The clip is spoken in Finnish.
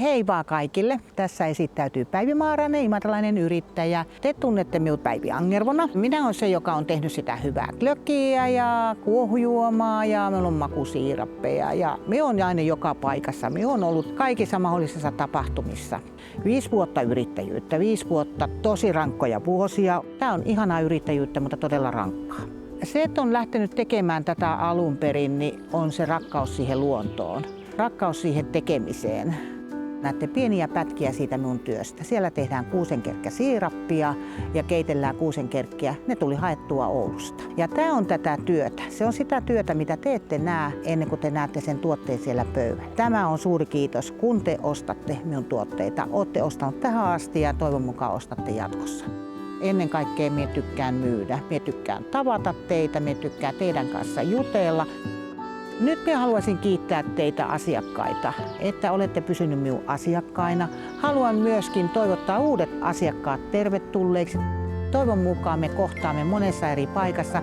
Hei vaan kaikille. Tässä esittäytyy Päivi Maarainen, imatralainen yrittäjä. Te tunnette minut Päivi Angervona. Minä olen se, joka on tehnyt sitä hyvää glöggiä ja kuohujuomaa ja meillä on makusiirappeja. Ja me on aina joka paikassa. Me on ollut kaikissa mahdollisissa tapahtumissa. 5 vuotta yrittäjyyttä, 5 vuotta tosi rankkoja vuosia. Tämä on ihanaa yrittäjyyttä, mutta todella rankkaa. Se, että on lähtenyt tekemään tätä alun perin, niin on se rakkaus siihen luontoon. Rakkaus siihen tekemiseen. Näette pieniä pätkiä siitä minun työstä. Siellä tehdään kuusenkerkkäsiirappia ja keitellään kuusenkerkkiä. Ne tuli haettua Oulusta. Ja tämä on tätä työtä. Se on sitä työtä, mitä te ette näe ennen kuin te näette sen tuotteen siellä pöydällä. Tämä on suuri kiitos, kun te ostatte minun tuotteita. Olette ostanut tähän asti ja toivon mukaan ostatte jatkossa. Ennen kaikkea minä tykkään myydä. Minä tykkään tavata teitä, minä tykkään teidän kanssa jutella. Nyt minä haluaisin kiittää teitä asiakkaita, että olette pysynyt minun asiakkaina. Haluan myöskin toivottaa uudet asiakkaat tervetulleiksi. Toivon mukaan me kohtaamme monessa eri paikassa.